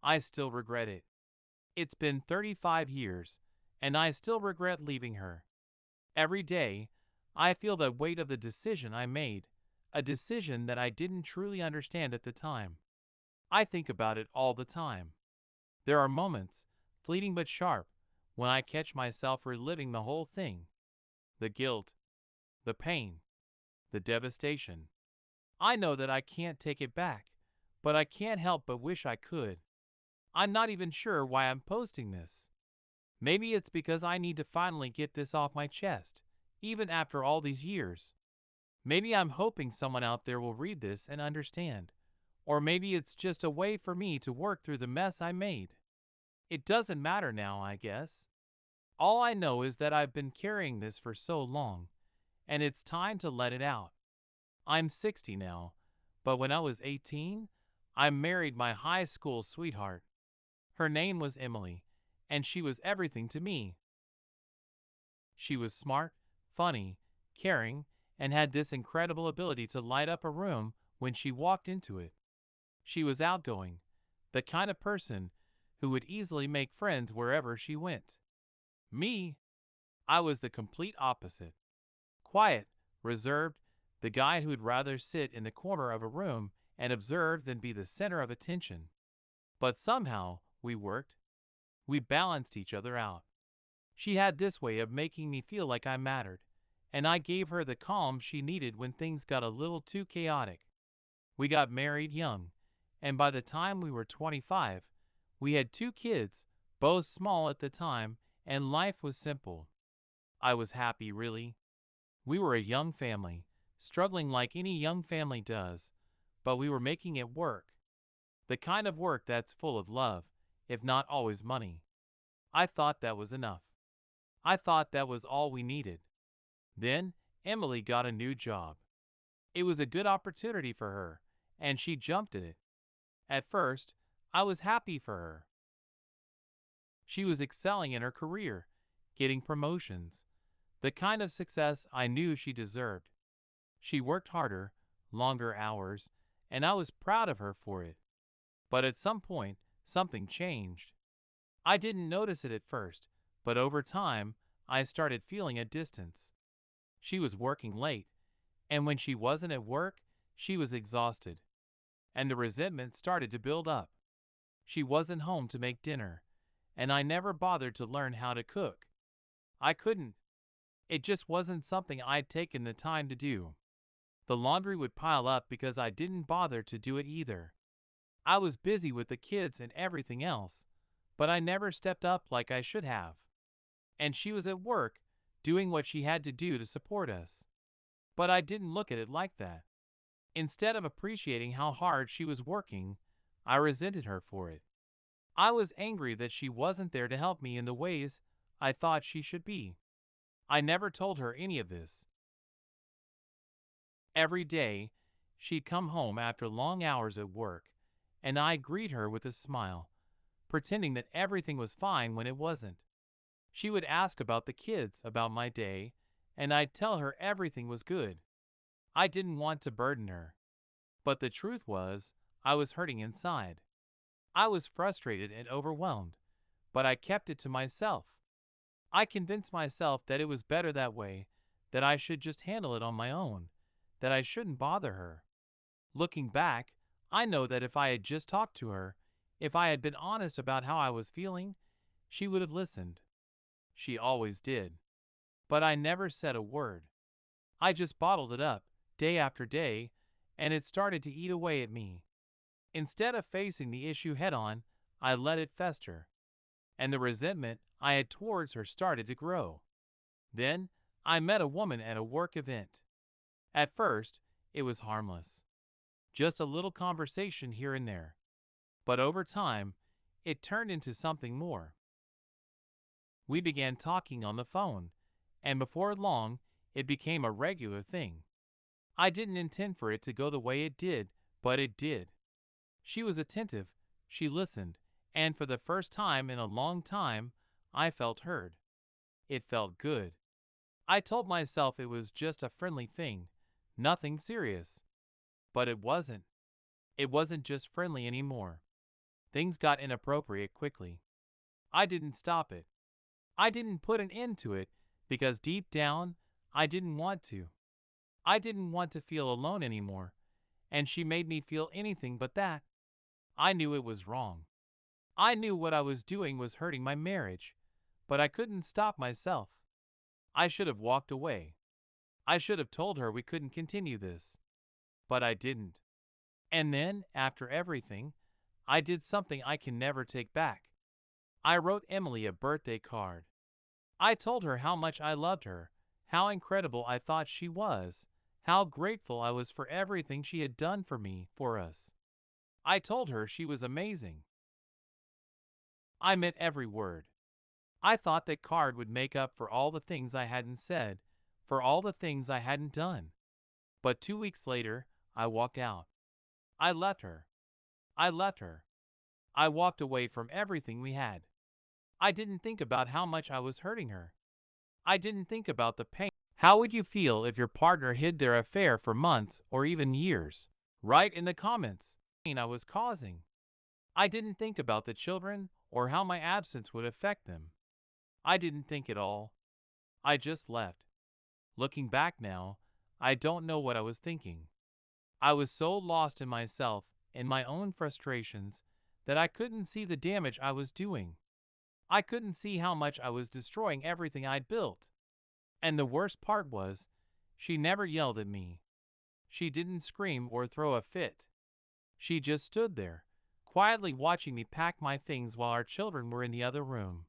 I still regret it. It's been 35 years, and I still regret leaving her. Every day, I feel the weight of the decision I made, a decision that I didn't truly understand at the time. I think about it all the time. There are moments, fleeting but sharp, when I catch myself reliving the whole thing. The guilt, the pain, the devastation. I know that I can't take it back, but I can't help but wish I could. I'm not even sure why I'm posting this. Maybe it's because I need to finally get this off my chest, even after all these years. Maybe I'm hoping someone out there will read this and understand. Or maybe it's just a way for me to work through the mess I made. It doesn't matter now, I guess. All I know is that I've been carrying this for so long, and it's time to let it out. I'm 60 now, but when I was 18, I married my high school sweetheart. Her name was Emily, and she was everything to me. She was smart, funny, caring, and had this incredible ability to light up a room when she walked into it. She was outgoing, the kind of person who would easily make friends wherever she went. Me, I was the complete opposite. Quiet, reserved, the guy who'd rather sit in the corner of a room and observe than be the center of attention. But somehow, we worked. We balanced each other out. She had this way of making me feel like I mattered, and I gave her the calm she needed when things got a little too chaotic. We got married young, and by the time we were 25, we had 2 kids, both small at the time, and life was simple. I was happy, really. We were a young family, struggling like any young family does, but we were making it work. The kind of work that's full of love, if not always money. I thought that was enough. I thought that was all we needed. Then, Emily got a new job. It was a good opportunity for her, and she jumped at it. At first, I was happy for her. She was excelling in her career, getting promotions, the kind of success I knew she deserved. She worked harder, longer hours, and I was proud of her for it. But at some point, something changed. I didn't notice it at first, but over time, I started feeling a distance. She was working late, and when she wasn't at work, she was exhausted. And the resentment started to build up. She wasn't home to make dinner, and I never bothered to learn how to cook. I couldn't. It just wasn't something I'd taken the time to do. The laundry would pile up because I didn't bother to do it either. I was busy with the kids and everything else, but I never stepped up like I should have. And she was at work, doing what she had to do to support us. But I didn't look at it like that. Instead of appreciating how hard she was working, I resented her for it. I was angry that she wasn't there to help me in the ways I thought she should be. I never told her any of this. Every day, she'd come home after long hours at work, and I'd greet her with a smile, pretending that everything was fine when it wasn't. She would ask about the kids, about my day, and I'd tell her everything was good. I didn't want to burden her. But the truth was, I was hurting inside. I was frustrated and overwhelmed, but I kept it to myself. I convinced myself that it was better that way, that I should just handle it on my own, that I shouldn't bother her. Looking back, I know that if I had just talked to her, if I had been honest about how I was feeling, she would have listened. She always did. But I never said a word. I just bottled it up, day after day, and it started to eat away at me. Instead of facing the issue head-on, I let it fester, and the resentment I had towards her started to grow. Then, I met a woman at a work event. At first, it was harmless. Just a little conversation here and there. But over time, it turned into something more. We began talking on the phone, and before long, it became a regular thing. I didn't intend for it to go the way it did, but it did. She was attentive, she listened, and for the first time in a long time, I felt heard. It felt good. I told myself it was just a friendly thing, nothing serious. But it wasn't. It wasn't just friendly anymore. Things got inappropriate quickly. I didn't stop it. I didn't put an end to it because deep down, I didn't want to. I didn't want to feel alone anymore, and she made me feel anything but that. I knew it was wrong. I knew what I was doing was hurting my marriage, but I couldn't stop myself. I should have walked away. I should have told her we couldn't continue this, but I didn't. And then, after everything, I did something I can never take back. I wrote Emily a birthday card. I told her how much I loved her, how incredible I thought she was, how grateful I was for everything she had done for me, for us. I told her she was amazing. I meant every word. I thought that card would make up for all the things I hadn't said, for all the things I hadn't done. But 2 weeks later, I walked out. I left her. I left her. I walked away from everything we had. I didn't think about how much I was hurting her. I didn't think about the pain. How would you feel if your partner hid their affair for months or even years? Write in the comments. I was causing. I didn't think about the children or how my absence would affect them. I didn't think at all. I just left. Looking back now, I don't know what I was thinking. I was so lost in myself and my own frustrations that I couldn't see the damage I was doing. I couldn't see how much I was destroying everything I'd built. And the worst part was, she never yelled at me. She didn't scream or throw a fit. She just stood there, quietly watching me pack my things while our children were in the other room,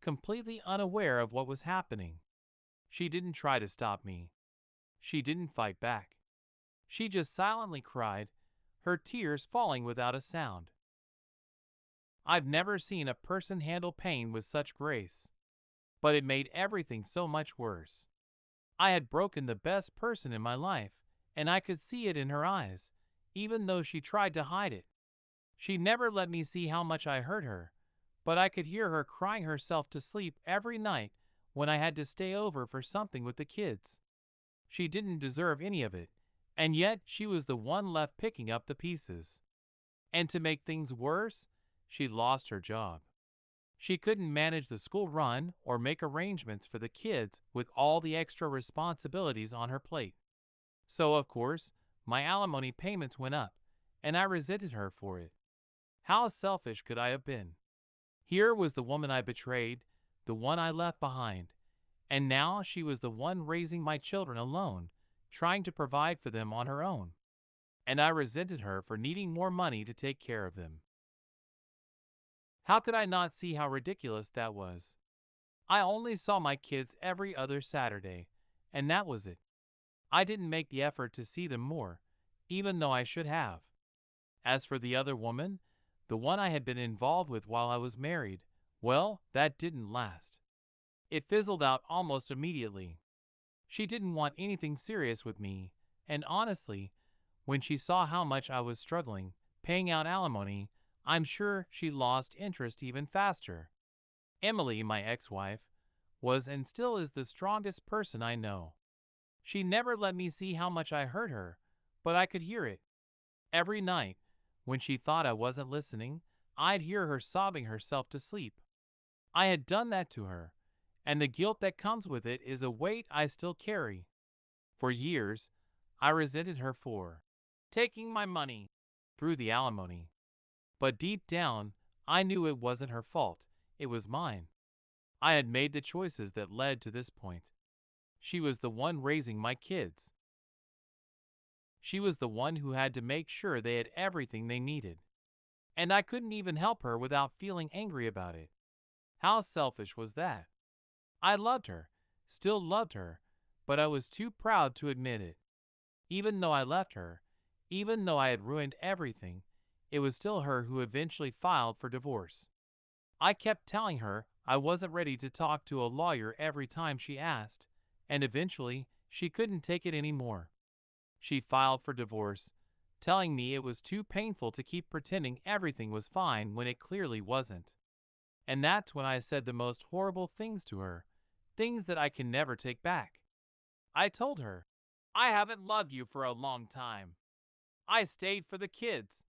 completely unaware of what was happening. She didn't try to stop me. She didn't fight back. She just silently cried, her tears falling without a sound. I've never seen a person handle pain with such grace. But it made everything so much worse. I had broken the best person in my life, and I could see it in her eyes, even though she tried to hide it. She never let me see how much I hurt her, but I could hear her crying herself to sleep every night when I had to stay over for something with the kids. She didn't deserve any of it, and yet she was the one left picking up the pieces. And to make things worse, she lost her job. She couldn't manage the school run or make arrangements for the kids with all the extra responsibilities on her plate. So, of course, my alimony payments went up, and I resented her for it. How selfish could I have been? Here was the woman I betrayed, the one I left behind, and now she was the one raising my children alone, trying to provide for them on her own. And I resented her for needing more money to take care of them. How could I not see how ridiculous that was? I only saw my kids every other Saturday, and that was it. I didn't make the effort to see them more, even though I should have. As for the other woman, the one I had been involved with while I was married, well, that didn't last. It fizzled out almost immediately. She didn't want anything serious with me, and honestly, when she saw how much I was struggling, paying out alimony, I'm sure she lost interest even faster. Emily, my ex-wife, was and still is the strongest person I know. She never let me see how much I hurt her, but I could hear it. Every night, when she thought I wasn't listening, I'd hear her sobbing herself to sleep. I had done that to her, and the guilt that comes with it is a weight I still carry. For years, I resented her for taking my money through the alimony. But deep down, I knew it wasn't her fault, it was mine. I had made the choices that led to this point. She was the one raising my kids. She was the one who had to make sure they had everything they needed. And I couldn't even help her without feeling angry about it. How selfish was that? I loved her, still loved her, but I was too proud to admit it. Even though I left her, even though I had ruined everything, it was still her who eventually filed for divorce. I kept telling her I wasn't ready to talk to a lawyer every time she asked, and eventually she couldn't take it anymore. She filed for divorce, telling me it was too painful to keep pretending everything was fine when it clearly wasn't. And that's when I said the most horrible things to her, things that I can never take back. I told her, I haven't loved you for a long time. I stayed for the kids.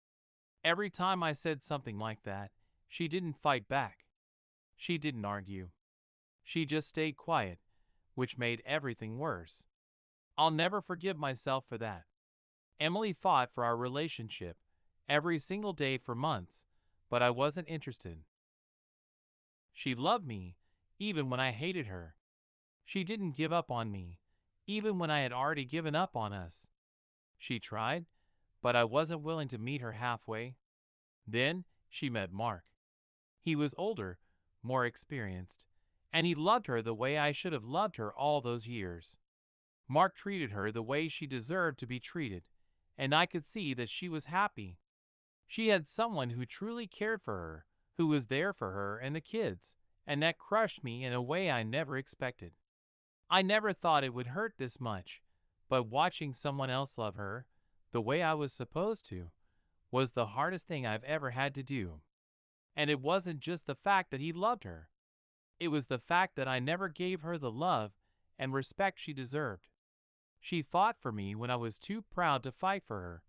Every time I said something like that, she didn't fight back. She didn't argue. She just stayed quiet, which made everything worse. I'll never forgive myself for that. Emily fought for our relationship every single day for months, but I wasn't interested. She loved me, even when I hated her. She didn't give up on me, even when I had already given up on us. She tried, but I wasn't willing to meet her halfway. Then she met Mark. He was older, more experienced, and he loved her the way I should have loved her all those years. Mark treated her the way she deserved to be treated, and I could see that she was happy. She had someone who truly cared for her, who was there for her and the kids, and that crushed me in a way I never expected. I never thought it would hurt this much, but watching someone else love her, the way I was supposed to, was the hardest thing I've ever had to do. And it wasn't just the fact that he loved her. It was the fact that I never gave her the love and respect she deserved. She fought for me when I was too proud to fight for her,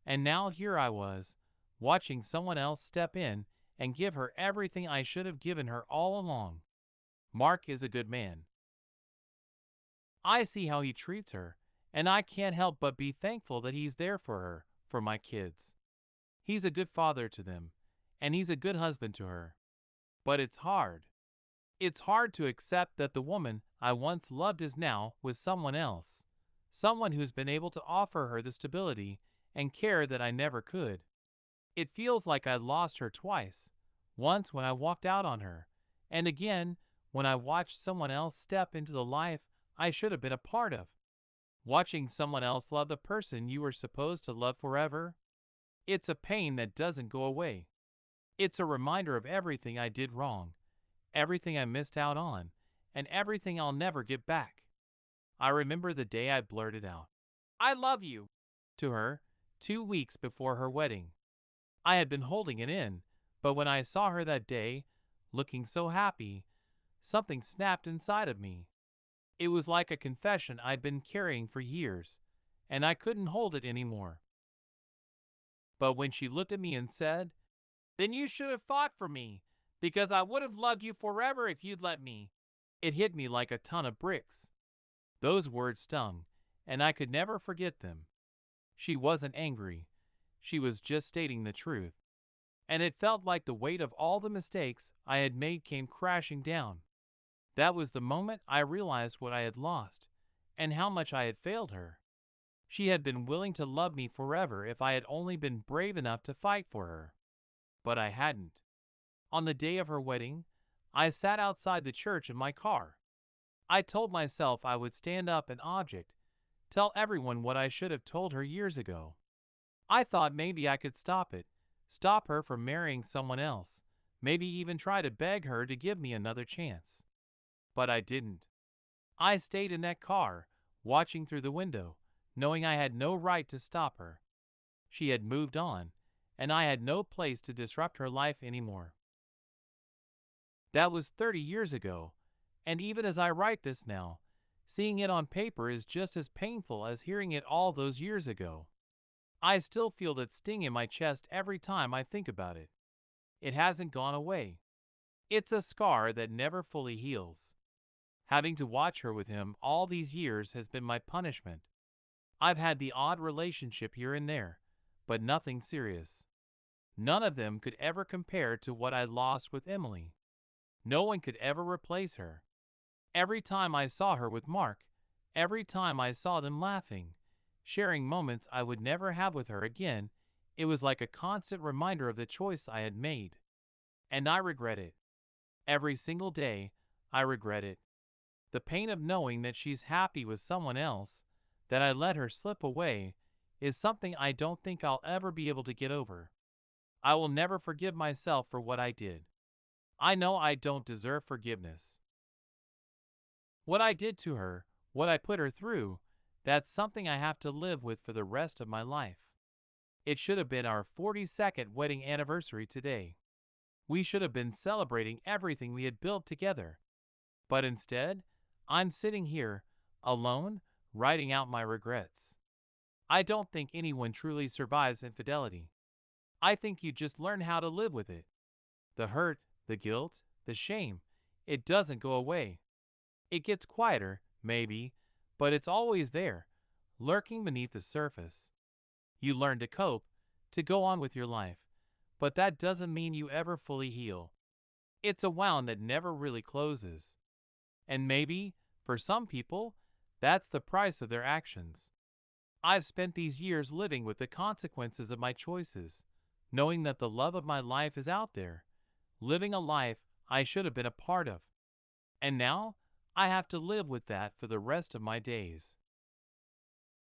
and now here I was, watching someone else step in and give her everything I should have given her all along. Mark is a good man. I see how he treats her, and I can't help but be thankful that he's there for her, for my kids. He's a good father to them, and he's a good husband to her. But it's hard. It's hard to accept that the woman I once loved is now with someone else. Someone who's been able to offer her the stability and care that I never could. It feels like I lost her twice. Once when I walked out on her, and again when I watched someone else step into the life I should have been a part of. Watching someone else love the person you were supposed to love forever. It's a pain that doesn't go away. It's a reminder of everything I did wrong, everything I missed out on, and everything I'll never get back. I remember the day I blurted out, "I love you," to her, 2 weeks before her wedding. I had been holding it in, but when I saw her that day, looking so happy, something snapped inside of me. It was like a confession I'd been carrying for years, and I couldn't hold it anymore. But when she looked at me and said, "Then you should have fought for me, because I would have loved you forever if you'd let me," it hit me like a ton of bricks. Those words stung, and I could never forget them. She wasn't angry. She was just stating the truth. And it felt like the weight of all the mistakes I had made came crashing down. That was the moment I realized what I had lost, and how much I had failed her. She had been willing to love me forever if I had only been brave enough to fight for her. But I hadn't. On the day of her wedding, I sat outside the church in my car. I told myself I would stand up and object, tell everyone what I should have told her years ago. I thought maybe I could stop her from marrying someone else, maybe even try to beg her to give me another chance. But I didn't. I stayed in that car, watching through the window, knowing I had no right to stop her. She had moved on, and I had no place to disrupt her life anymore. That was 30 years ago, and even as I write this now, seeing it on paper is just as painful as hearing it all those years ago. I still feel that sting in my chest every time I think about it. It hasn't gone away. It's a scar that never fully heals. Having to watch her with him all these years has been my punishment. I've had the odd relationship here and there, but nothing serious. None of them could ever compare to what I lost with Emily. No one could ever replace her. Every time I saw her with Mark, every time I saw them laughing, sharing moments I would never have with her again, it was like a constant reminder of the choice I had made. And I regret it. Every single day, I regret it. The pain of knowing that she's happy with someone else, that I let her slip away, is something I don't think I'll ever be able to get over. I will never forgive myself for what I did. I know I don't deserve forgiveness. What I did to her, what I put her through, that's something I have to live with for the rest of my life. It should have been our 42nd wedding anniversary today. We should have been celebrating everything we had built together. But instead, I'm sitting here, alone, writing out my regrets. I don't think anyone truly survives infidelity. I think you just learn how to live with it. The hurt, the guilt, the shame, it doesn't go away. It gets quieter, maybe, but it's always there, lurking beneath the surface. You learn to cope, to go on with your life, but that doesn't mean you ever fully heal. It's a wound that never really closes. And maybe, for some people, that's the price of their actions. I've spent these years living with the consequences of my choices, knowing that the love of my life is out there, living a life I should have been a part of. And now, I have to live with that for the rest of my days.